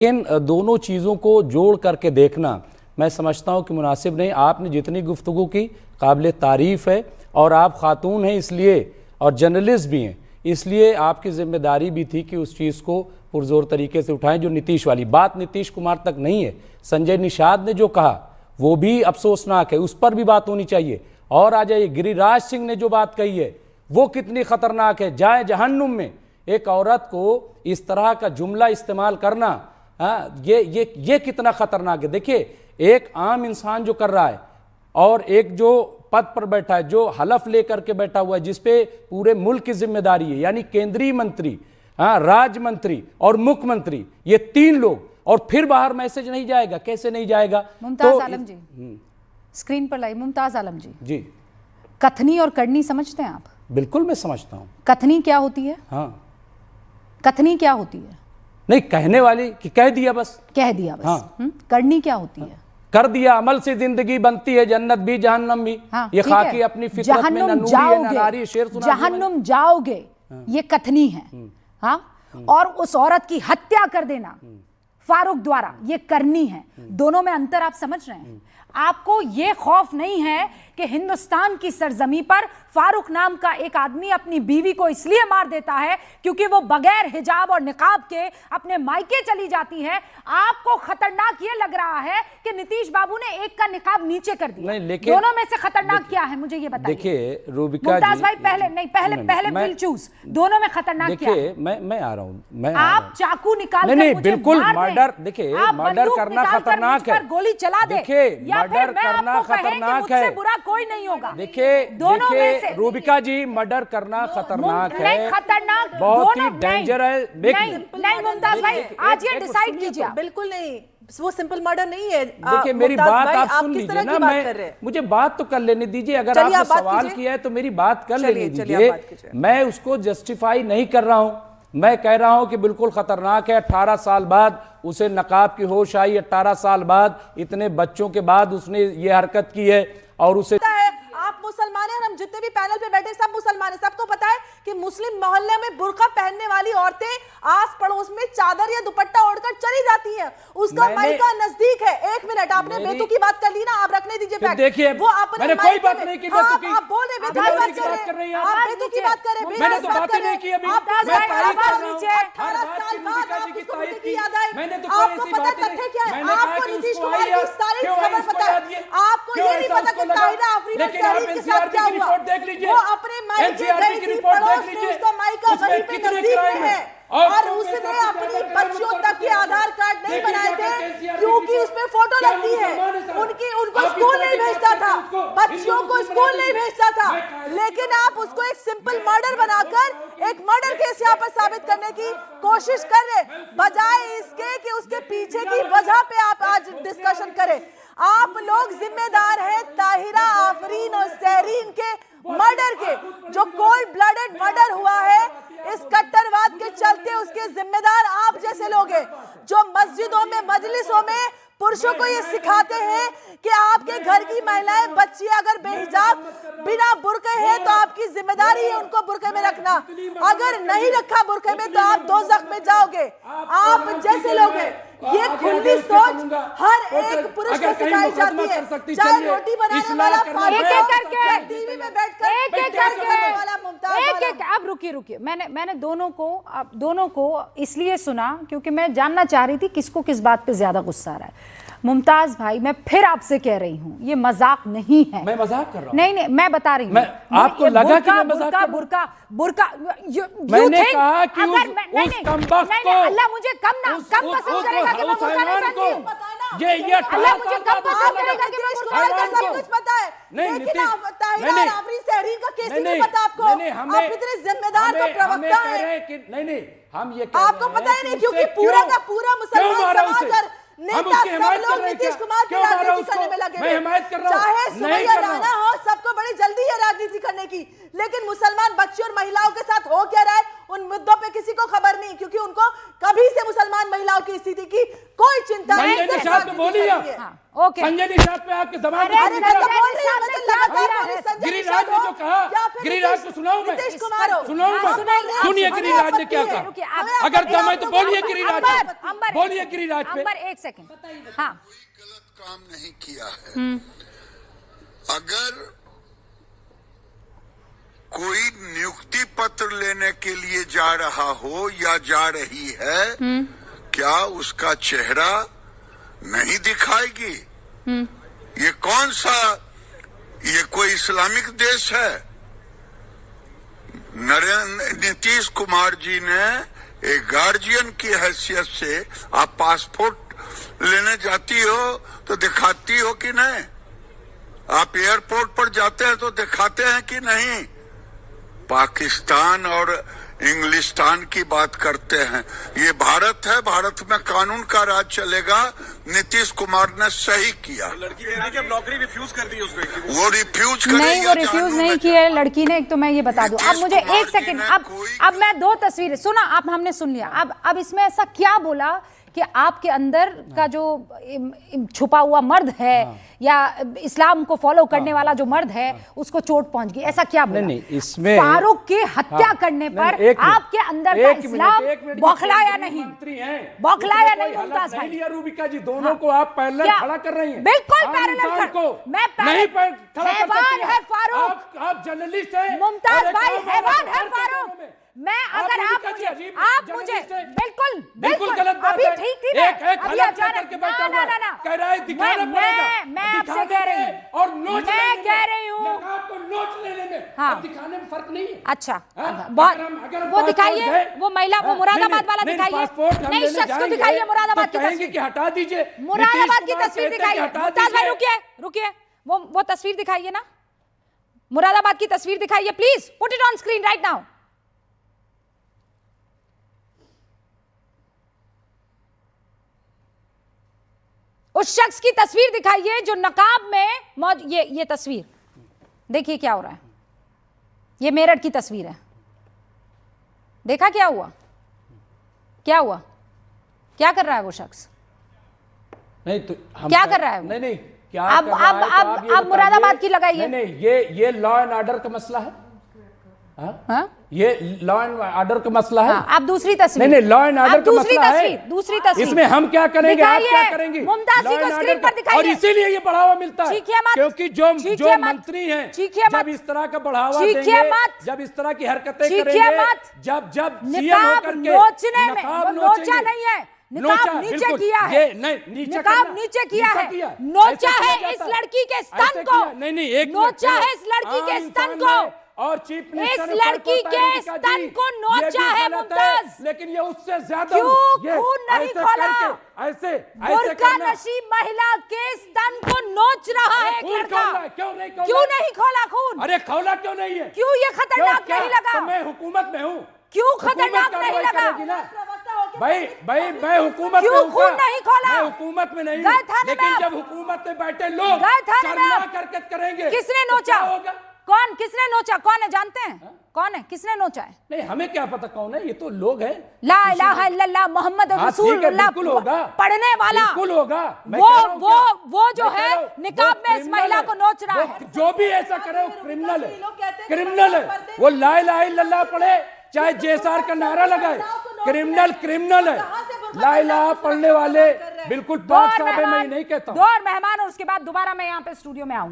इन दोनों चीज़ों को जोड़ करके देखना मैं समझता हूँ कि मुनासिब नहीं। आपने जितनी गुफ्तगू की काबिल तारीफ़ है, और आप खातून हैं इसलिए, और जर्नलिस्ट भी हैं इसलिए आपकी ज़िम्मेदारी भी थी कि उस चीज़ को पुरजोर तरीके से उठाएं। जो नीतीश वाली बात नीतीश कुमार तक नहीं है, संजय निषाद ने जो कहा वो भी अफसोसनाक है, उस पर भी बात होनी चाहिए। और आ जाइए गिरिराज सिंह ने जो बात कही है वो कितनी ख़तरनाक है। जाए जहन्नुम में, एक औरत को इस तरह का जुमला इस्तेमाल करना, ये कितना खतरनाक है। देखिए, एक आम इंसान जो कर रहा है और एक जो पद पर बैठा है, जो हलफ लेकर के बैठा हुआ है, जिसपे पूरे मुल्क की जिम्मेदारी है, यानी केंद्रीय मंत्री, राज्य मंत्री और मुख्यमंत्री, ये तीन लोग, और फिर बाहर मैसेज नहीं जाएगा, कैसे नहीं जाएगा। मुमताज आलम जी स्क्रीन पर लाइए। मुमताज आलम जी, कथनी और करनी समझते हैं आप? बिल्कुल मैं समझता हूँ। कथनी क्या होती है? हाँ, कथनी क्या होती है? नहीं, कहने वाली कि कह दिया बस, कह दिया बस। हाँ। करनी क्या होती है? कर दिया। अमल से जिंदगी बनती है जन्नत भी जहन्नम भी। हाँ, ये खाकी अपनी फितरत में न नूरी है न नारी। शेर सुना जहन्नुम जाओगे, ये कथनी है। हाँ, और उस औरत की हत्या कर देना फारूक द्वारा, ये करनी है। दोनों में अंतर आप समझ रहे हैं? आपको ये खौफ नहीं है कि हिंदुस्तान की सरजमी पर फारूक नाम का एक आदमी अपनी बीवी को इसलिए मार देता है क्योंकि वो बगैर हिजाब और निकाब के अपने मायके चली जाती है। आपको खतरनाक ये लग रहा है कि नीतीश बाबू ने एक का निकाब नीचे कर दिया। नहीं, लेकिन दोनों में से खतरनाक क्या है, मुझे ये बताइए। देखिए रूबिका मुमताज जी, भाई पहले विल चूज, दोनों में खतरनाक क्या है? देखिए, मैं आ रहा हूँ। आप चाकू निकाल नहीं, बिल्कुल मर्डर, देखिए मर्डर करना खतरनाक है। गोली चला दे, देखिए मर्डर करना खतरनाक है। बुरा कोई नहीं होगा। देखिए रूबिका जी, मर्डर करना खतरनाक है, खतरनाक, बहुत ही डेंजर है। नहीं मुमताज भाई, आज ये डिसाइड कीजिए। बिल्कुल नहीं, वो सिंपल मर्डर नहीं है। देखिए मेरी बात आप सुन लीजिए ना, मुझे बात तो कर लेने दीजिए। अगर आपने सवाल किया है तो मेरी बात कर लेने दीजिए। मैं उसको जस्टिफाई नहीं कर रहा हूं, मैं कह रहा हूं कि बिल्कुल खतरनाक है। 18 साल बाद उसे नकाब की होश आई, 18 साल बाद, इतने बच्चों के बाद उसने ये हरकत की है। और उसे आप मुसलमान हैं, हम जितने भी पैनल पे बैठे सब मुसलमान हैं, सबको पता है कि मुस्लिम मोहल्ले में बुर्का पहनने वाली औरतें आस पड़ोस में चादर या दुपट्टा ओढ़कर चली जाती हैं। उसका मायका नजदीक है। एक मिनट, आपने बेतु की बात कर ली ना, आप रखने दीजिए फैक्ट। देखिए वो मैंने कोई बात नहीं की बेतु की। आप बोल रहे बेतु की बात कर रहे हैं, आप बेतु की बात कर रहे हैं, मैंने तो बात ही नहीं की अभी। मैं तारीफ कर रहा हूं। 18 साल बाद आपको तारीफ की याद आई। मैंने तो आपको पता तथ्य क्या है? आपको नीतीश कुमार की सारी खबर पता है। आपको ये नहीं पता कि ताहिरा अफरीन और तहरीर के साथ क्या हुआ। देख लीजिए, वो अपने मायके गई थी, पड़ोस में उसका मायका वहीं पे नजदीक में है, और उसने अपनी बच्चियों तक के आधार कार्ड नहीं बनाए थे क्योंकि उसमें फोटो लगती है। उनको स्कूल नहीं भेजता था, बच्चियों को स्कूल नहीं भेजता था। लेकिन आप उसको एक सिंपल मर्डर बनाकर एक मर्डर केस यहाँ पर साबित करने की कोशिश कर रहे, बजाय इसके कि उसके पीछे की वजह पे आप आज डिस्कशन करें। आप लोग जिम्मेदार हैं ताहिरा आफरीन और सहरीन के मर्डर के, जो कोल्ड ब्लडेड मर्डर हुआ है इस कट्टरवाद के चलते। उसके जिम्मेदार आप जैसे लोग हैं जो मस्जिदों में, मजलिसों में पुरुषों को ये सिखाते हैं कि आपके घर की महिलाएं, बच्ची अगर बेहिजाब बिना बुर्के हैं तो आपकी जिम्मेदारी है उनको बुर्के में रखना। अगर नहीं रखा बुर्के में तो आप दोज़ख में जाओगे। आप जैसे लोग हैं, ये खुली सोच हर एक पुरुष को सिखाई जाती है, चाहे रोटी बनाने वाला, टीवी में बैठकर अब रुकिए। मैंने दोनों को इसलिए सुना क्योंकि मैं जानना चाह रही थी किसको किस बात पे ज्यादा गुस्सा आ रहा है। मुमताज भाई, मैं फिर आपसे कह रही हूँ, ये मजाक नहीं है। मैं मजाक कर रहा हूँ? नहीं, मैं बता रही हूँ। आपको लगा कि मैं मजाक कर रहा हूँ? बुर्का मैंने कहा कि उस कमबख्त को, अल्लाह मुझे कम पसंद करेगा कि मैं बुर्का नहीं पहनती हूँ। अल्लाह मुझे कम पसंद करेगा कि मैं बुर्का नहीं पहनती हूँ। सब कुछ पता है, लेकिन ताहिरा आफरीन सहरीन का केस नहीं पता आपको। आप इतने जिम्मेदार तो प्रवक्ता हैं। नहीं, हम ये आपको पता ही नहीं, क्योंकि पूरा का पूरा मुसलमान समाज और नेता सब लोग नीतीश कुमार की राजनीति करने में लगे हैं। चाहे सुमैया राणा हो, सबको बड़ी जल्दी है राजनीति करने की, लेकिन मुसलमान बच्चों और महिलाओं के साथ हो क्या रहा है उन मुद्दों पे किसी को खबर नहीं, क्योंकि उनको कभी से मुसलमान महिलाओं की स्थिति की की कोई चिंता नहीं। संजय निषाद पे बोलिए आप। ओके, संजय निषाद पे आपके जबान पे अरे मैं तो बोल रही हूं, मैं तो लगातार बोल रही हूं, संजय गिरिराज ने निषाद जो हो कहा, या फिर गिरिराज को सुनाऊं मैं? नीतीश कुमार हो, सुनाऊं मैं? सुनिए गिरिराज ने क्या कहा। रुकिए, अगर दम है तो बोलिए गिरिराज पे, अंबर, बोलिए गिरिराज पे। अंबर एक सेकंड, हाँ, कोई गलत काम नहीं किया है। अगर कोई नियुक्ति पत्र लेने के लिए जा रहा हो या जा रही है, क्या उसका चेहरा नहीं दिखाएगी? ये कौन सा, ये कोई इस्लामिक देश है? नीतीश कुमार जी ने एक गार्जियन की हैसियत से, आप पासपोर्ट लेने जाती हो तो दिखाती हो कि नहीं? आप एयरपोर्ट पर जाते हैं तो दिखाते हैं कि नहीं? पाकिस्तान और इंग्लिस्तान की बात करते हैं। ये भारत है, भारत में कानून का राज चलेगा। नीतीश कुमार ने सही किया। लड़की कह रही कि नौकरी रिफ्यूज कर दी उस व्यक्ति को। वो रिफ्यूज नहीं, वो रिफ्यूज नहीं किया है लड़की ने, एक तो मैं ये बता दूं। अब मुझे एक सेकंड, अब मैं दो तस्वीरें सुना, आप हमने सुन लिया। अब इसमें ऐसा क्या बोला कि आपके अंदर का जो छुपा हुआ मर्द है या इस्लाम को फॉलो करने वाला जो मर्द है उसको चोट पहुंच गई, ऐसा क्या बोला? नहीं, इसमें फारूक की हत्या करने पर आपके अंदर का इस्लाम बौखलाया नहीं? बौखलाया नहीं मुमताज भाई? लिया रूबिका जी, दोनों को आप पैरेलल खड़ा कर रही हैं। बिल्कुल पैरेलल को मैं नहीं खड़ा कर सकती है फारूक। आप जर्नलिस्ट हैं मुमताज भाई, हैवान है फारूक। मैं अगर आप मुझे बिल्कुल बिल्कुल गलत बात अभी है। ठीक थी ना, एक अभी हालत करके बैठा हुआ है, कह रहा है दिखाना पड़ेगा। मैं आपसे कह रही हूँ, और नोच मैं कह रही हूँ आपको नोच लेने में हाँ, और दिखाने में फर्क नहीं है। अच्छा, बहुत वो दिखाइए, वो महिला, वो मुरादाबाद वाला दिखाइए, नहीं शख्स को दिखाइए मुरादाबाद की तस्वीर, कि हटा दीजिए मुरादाबाद की तस्वीर दिखाइए। मुमताज भाई रुकिए रुकिए, वो तस्वीर दिखाइए ना, मुरादाबाद की तस्वीर दिखाइए please, put it on screen right now. उस शख्स की तस्वीर दिखाइए जो नकाब में ये तस्वीर देखिए क्या हो रहा है। ये मेरठ की तस्वीर है, देखा क्या हुआ, क्या हुआ, क्या कर रहा है वो शख्स? नहीं तो क्या कर रहा है वो? नहीं क्या अब मुरादाबाद की लगाइए। नहीं, ये लॉ एंड ऑर्डर का मसला है। हाँ? ये लॉ एंड ऑर्डर का मसला है। आप दूसरी तस्वीर, नहीं लॉ एंड ऑर्डर का मसला है। दूसरी तस्वीर इसमें हम क्या करेंगे, आप क्या करेंगे? मुमताज जी को स्क्रीन पर दिखाइए। और इसीलिए ये बढ़ावा मिलता है, क्योंकि जो मंत्री हैं जब इस तरह का बढ़ावा देंगे, जब इस तरह की हरकतें करेंगे, जब सीएम होकर के नकाब नोचा नहीं है, निकाब नीचे किया है, निकाब नीचे किया है, नोचा है इस लड़की के स्तन को, नोचा है इस लड़की के स्तन को, और चीफ मिनिस्टर इस लड़की के स्तन को नोचा है मुमताज। लेकिन ये उससे ज्यादा क्यों खून नहीं खोला? ऐसे बुर्का नशीब महिला के स्तन को नोच रहा है एक लड़का। क्यों नहीं खोला खून? अरे खोला क्यों नहीं है? क्यों ये खतरनाक नहीं लगा? तो मैं हुकूमत में हूँ, क्यों खतरनाक नहीं लगा? भाई मैं हुकूमत क्यों खून नहीं खोला? मैं हुकूमत में नहीं, लेकिन जब हुकूमत में बैठे लोग हरकत करेंगे, किसने नोचा? कौन, किसने नोचा? कौन है जानते हैं? कौन है, किसने नोचा है? नहीं हमें क्या पता कौन है, ये तो लोग हैं। ला इलाहा इल्लल्लाह मोहम्मद रसूलुल्लाह पढ़ने वाला बिल्कुल होगा। वो जो है निकाब में इस महिला को नोच रहा है। जो भी ऐसा करे वो क्रिमिनल है, क्रिमिनल है। वो ला इलाहा इल्लल्लाह पढ़े, चाहे जेसार का नारा लगाए, क्रिमिनल है। ला इलाहा पढ़ने वाले बिल्कुल पाक साहब है, मैं नहीं कहता। दो और मेहमान और उसके बाद दोबारा मैं यहाँ पे स्टूडियो में आऊंगा।